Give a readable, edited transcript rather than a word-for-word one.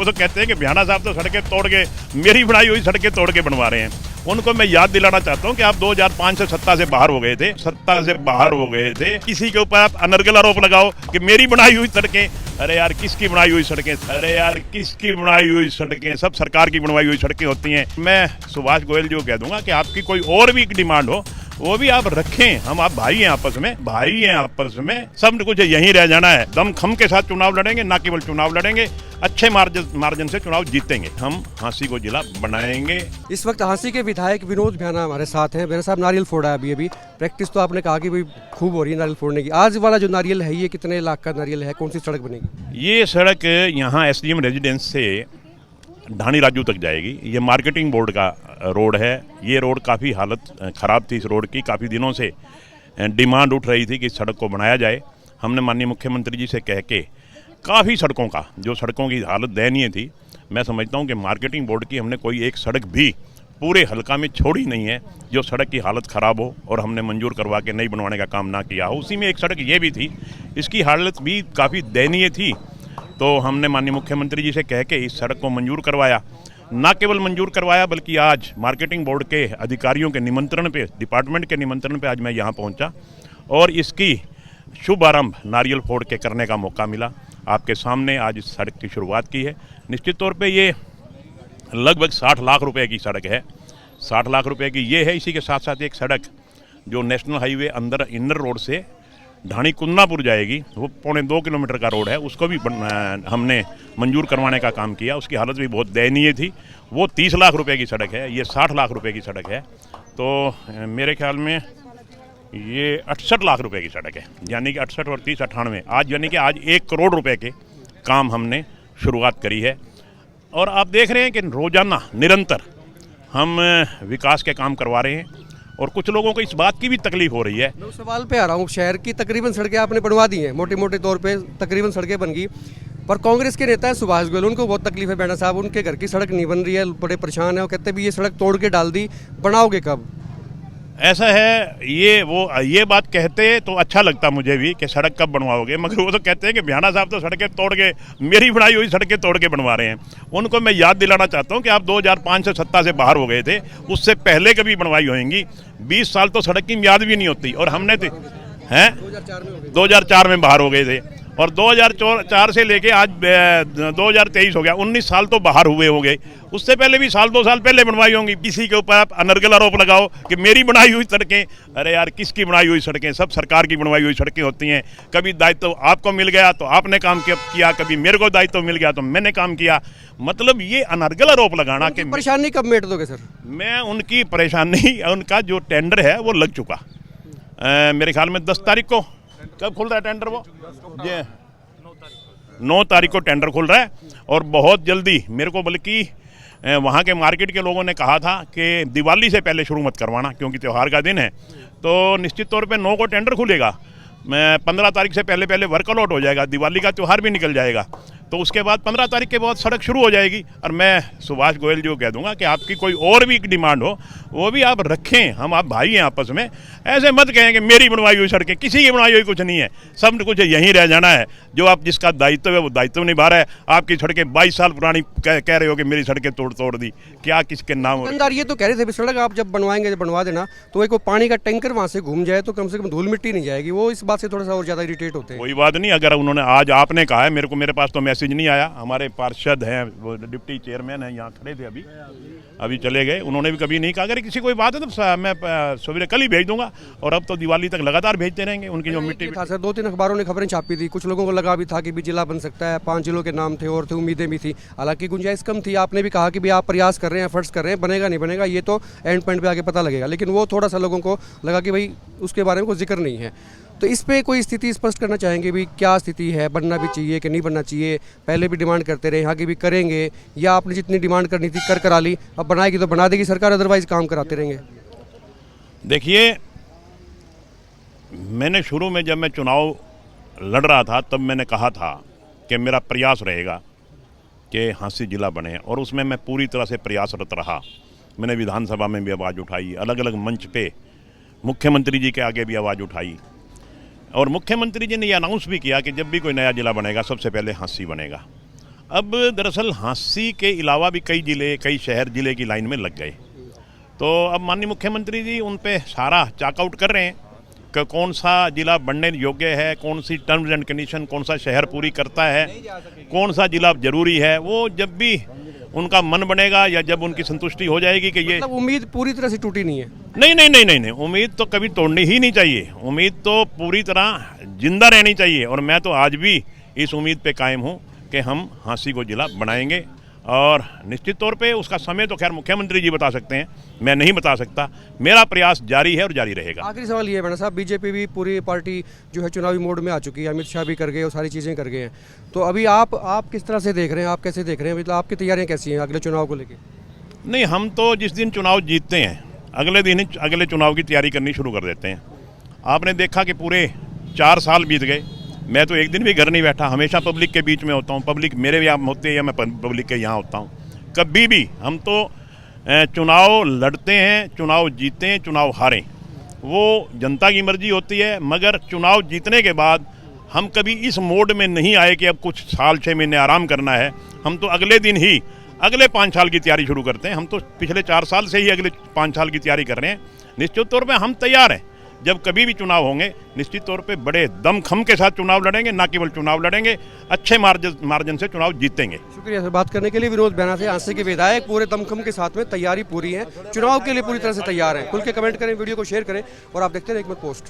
वो तो कहते हैं कि भ्याना साहब तो सड़कें तोड़ के, मेरी बनाई हुई सड़कें तोड़ के बनवा रहे हैं। उनको मैं याद दिलाना चाहता हूं कि आप 2005 से सत्ता से बाहर हो गए थे, किसी के ऊपर आप अनर्गल आरोप लगाओ कि मेरी बनाई हुई सड़कें। अरे यार किसकी बनाई हुई सड़कें? सब सरकार की बनवाई हुई सड़कें होती हैं। मैं सुभाष गोयल जी को कह दूंगा कि आपकी कोई और भी डिमांड हो वो भी आप रखें। आप भाई हैं आपस में, सब कुछ यहीं रह जाना है। दम खम के साथ चुनाव लड़ेंगे, ना केवल चुनाव लड़ेंगे, अच्छे मार्जिन से चुनाव जीतेंगे। हम हांसी को जिला बनाएंगे। इस वक्त हांसी के विधायक विनोद भ्याना हमारे साथ हैं। भ्याना साहब, नारियल फोड़ा है अभी प्रैक्टिस तो आपने कहा कि भाई खूब हो रही है नारियल फोड़ने की। आज वाला जो नारियल है ये कितने लाख का नारियल है? कौन सी सड़क बनेगी? ये सड़क यहाँ SDM रेजिडेंस से ढाणी राजू तक जाएगी। ये मार्केटिंग बोर्ड का रोड है। ये रोड काफ़ी हालत ख़राब थी। इस रोड की काफ़ी दिनों से डिमांड उठ रही थी कि इस सड़क को बनाया जाए। हमने माननीय मुख्यमंत्री जी से कह के काफ़ी सड़कों की हालत दयनीय थी। मैं समझता हूँ कि मार्केटिंग बोर्ड की हमने कोई एक सड़क भी पूरे हल्का में छोड़ी नहीं है जो सड़क की हालत ख़राब हो और हमने मंजूर करवा के नई बनवाने का काम ना किया हो। उसी में एक सड़क ये भी थी, इसकी हालत भी काफ़ी दयनीय थी। तो हमने माननीय मुख्यमंत्री जी से कह के इस सड़क को मंजूर करवाया। ना केवल मंजूर करवाया बल्कि आज मार्केटिंग बोर्ड के अधिकारियों के निमंत्रण पे, डिपार्टमेंट के निमंत्रण पे आज मैं यहाँ पहुँचा और इसकी शुभ आरंभ नारियल फोड़ के करने का मौका मिला। आपके सामने आज इस सड़क की शुरुआत की है। निश्चित तौर पे ये लगभग 60 लाख रुपए की सड़क है। 60 लाख रुपए की ये है। इसी के साथ साथ एक सड़क जो नेशनल हाईवे अंदर इनर रोड से ढाणी कुन्नापुर जाएगी, वो 2.25 किलोमीटर का रोड है, उसको भी हमने मंजूर करवाने का काम किया। उसकी हालत भी बहुत दयनीय थी। वो 30 लाख रुपए की सड़क है, ये 60 लाख रुपए की सड़क है। तो मेरे ख्याल में ये 68 लाख रुपए की सड़क है, यानी कि 68 और 30 98 आज, यानी कि आज 1 करोड़ रुपए के काम हमने शुरुआत करी है। और आप देख रहे हैं कि रोज़ाना निरंतर हम विकास के काम करवा रहे हैं और कुछ लोगों को इस बात की भी तकलीफ हो रही है। मैं उस सवाल पे आ रहा हूँ। शहर की तकरीबन सड़कें आपने बनवा दी हैं, मोटे तौर पे तकरीबन सड़कें बन गई, पर कांग्रेस के नेता है सुभाष गोयल, उनको बहुत तकलीफ है। भ्याना साहब, उनके घर की सड़क नहीं बन रही है, बड़े परेशान है। वो कहते भी ये सड़क तोड़ के डाल दी, बनाओगे कब? ऐसा है, ये बात कहते तो अच्छा लगता मुझे भी कि सड़क कब बनवाओगे, मगर वो तो कहते हैं कि भ्याना साहब तो सड़कें तोड़ के, मेरी बनाई हुई सड़कें तोड़ के बनवा रहे हैं। उनको मैं याद दिलाना चाहता हूं कि आप 2005 से सत्ता से बाहर हो गए थे, उससे पहले कभी बनवाई होंगी। 20 साल तो सड़क की मियाद भी नहीं होती। और हमने 2004 में बाहर हो गए थे और 2004 से लेके आज 2023 हो गया, 19 साल तो बाहर हुए हो गए। उससे पहले भी 2 साल पहले बनवाई होंगी। किसी के ऊपर आप अनर्गल आरोप लगाओ कि मेरी बनाई हुई सड़कें। अरे यार किसकी बनाई हुई सड़कें? सब सरकार की बनवाई हुई सड़कें होती हैं। कभी दायित्व आपको मिल गया तो आपने काम किया, कभी मेरे को दायित्व मिल गया तो मैंने काम किया। मतलब ये अनर्गल आरोप लगाना कि परेशानी कब मेट दोगे सर? मैं उनकी परेशानी, उनका जो टेंडर है वो लग चुका। मेरे ख्याल में 10 तारीख को कब खुल रहा है टेंडर? वो 9 तारीख को टेंडर खुल रहा है और बहुत जल्दी मेरे को, बल्कि वहाँ के मार्केट के लोगों ने कहा था कि दिवाली से पहले शुरू मत करवाना क्योंकि त्यौहार का दिन है। तो निश्चित तौर पे 9 को टेंडर खुलेगा। 15 तारीख से पहले वर्क अलॉट हो जाएगा, दिवाली का त्यौहार भी निकल जाएगा। तो उसके बाद 15 तारीख के बाद सड़क शुरू हो जाएगी। और मैं सुभाष गोयल जी को कह दूंगा कि आपकी कोई और भी डिमांड हो वो भी आप रखें। आप भाई हैं आपस में, ऐसे मत कहें कि मेरी बनवाई हुई सड़कें। किसी की बनवाई हुई कुछ नहीं है, सब कुछ यहीं रह जाना है। जो आप जिसका दायित्व है वो दायित्व निभा रहा है। आपकी सड़कें 22 साल पुरानी कह रहे हो कि मेरी सड़कें तोड़ दी, क्या किसके नाम? दुकानदार ये तो कह रहे थे सड़क आप जब बनवाएंगे, जब बनवा देना तो एक वो पानी का टैंकर वहाँ से घूम जाए तो कम से कम धूल मिट्टी नहीं जाएगी। वो इस बात से थोड़ा सा और ज़्यादा इरिटेट होते हैं। कोई बात नहीं, अगर उन्होंने आज आपने कहा है, मेरे पास तो मैसेज नहीं आया। हमारे पार्षद हैं, वो डिप्टी चेयरमैन हैं, यहाँ खड़े थे, अभी चले गए। उन्होंने भी कभी नहीं कहा अगर किसी कोई बात है तो मैं सवेरे कल ही भेज दूंगा। और अब तो दिवाली तक लगातार भेजते रहेंगे। उनकी जो मिट्टी था सर, 2-3 अखबारों ने खबरें छापी थी, कुछ लोगों को लगा भी था कि भी जिला बन सकता है, 5 जिलों के नाम थे और थे, उम्मीदें भी थी। हालांकि गुंजाइश कम थी। आपने भी कहा कि भी आप प्रयास कर रहे हैं, एफर्ट्स कर रहे हैं, बनेगा नहीं बनेगा ये तो एंड पॉइंट पे आके पता लगेगा। लेकिन वो थोड़ा सा लोगों को लगा कि भाई उसके बारे में कोई जिक्र नहीं है। तो इस पे कोई स्थिति स्पष्ट करना चाहेंगे भी, क्या स्थिति है, बनना भी चाहिए कि नहीं बनना चाहिए? पहले भी डिमांड करते रहे, आगे भी करेंगे, या आपने जितनी डिमांड करनी थी करा ली, अब बनाएगी तो बना देगी सरकार, अदरवाइज काम कराते रहेंगे? देखिए, मैंने शुरू में जब मैं चुनाव लड़ रहा था तब मैंने कहा था कि मेरा प्रयास रहेगा कि हांसी जिला बने, और उसमें मैं पूरी तरह से प्रयासरत रहा। मैंने विधानसभा में भी आवाज़ उठाई, अलग अलग मंच पे मुख्यमंत्री जी के आगे भी आवाज़ उठाई, और मुख्यमंत्री जी ने ये अनाउंस भी किया कि जब भी कोई नया जिला बनेगा सबसे पहले हांसी बनेगा। अब दरअसल हाँसी के अलावा भी कई जिले, कई शहर जिले की लाइन में लग गए। तो अब माननीय मुख्यमंत्री जी उन पे सारा चेकआउट कर रहे हैं कि कौन सा जिला बनने योग्य है, कौन सी टर्म्स एंड कंडीशन, कौन सा शहर पूरी करता है, कौन सा जिला जरूरी है। वो जब भी उनका मन बनेगा या जब उनकी संतुष्टि हो जाएगी कि ये मतलब उम्मीद पूरी तरह से टूटी नहीं है। नहीं नहीं नहीं नहीं नहीं, उम्मीद तो कभी तोड़नी ही नहीं चाहिए। उम्मीद तो पूरी तरह जिंदा रहनी चाहिए और मैं तो आज भी इस उम्मीद पे कायम हूँ कि हम हाँसी को जिला बनाएंगे और निश्चित तौर पे उसका समय तो खैर मुख्यमंत्री जी बता सकते हैं, मैं नहीं बता सकता। मेरा प्रयास जारी है और जारी रहेगा। आखिरी सवाल ये है बड़ा साहब, बीजेपी भी पूरी पार्टी जो है चुनावी मोड में आ चुकी है, अमित शाह भी कर गए और सारी चीज़ें कर गए हैं। तो अभी आप किस तरह से देख रहे हैं, आप कैसे देख रहे हैं, मतलब आपकी तैयारियाँ कैसी हैं अगले चुनाव को लेकर? नहीं, हम तो जिस दिन चुनाव जीतते हैं अगले दिन ही अगले चुनाव की तैयारी करनी शुरू कर देते हैं। आपने देखा कि पूरे 4 साल बीत गए, मैं तो एक दिन भी घर नहीं बैठा, हमेशा पब्लिक के बीच में होता हूँ। पब्लिक मेरे यहाँ होते हैं या मैं पब्लिक के यहाँ होता हूँ। कभी भी हम तो चुनाव लड़ते हैं, चुनाव जीते हैं, चुनाव हारें, वो जनता की मर्जी होती है। मगर चुनाव जीतने के बाद हम कभी इस मोड में नहीं आए कि अब कुछ साल 6 महीने आराम करना है। हम तो अगले दिन ही अगले 5 साल की तैयारी शुरू करते हैं। हम तो पिछले 4 साल से ही अगले 5 साल की तैयारी कर रहे हैं। निश्चित तौर पर हम तैयार हैं, जब कभी भी चुनाव होंगे निश्चित तौर पे बड़े दमखम के साथ चुनाव लड़ेंगे, ना केवल चुनाव लड़ेंगे, अच्छे मार्जिन से चुनाव जीतेंगे। शुक्रिया सर बात करने के लिए। विनोद बैना थे हाँसी के विधायक, पूरे दमखम के साथ में तैयारी पूरी है, चुनाव के लिए पूरी तरह से तैयार है। खुल के कमेंट करें, वीडियो को शेयर करें और आप देखते रहें एक मिनट पोस्ट।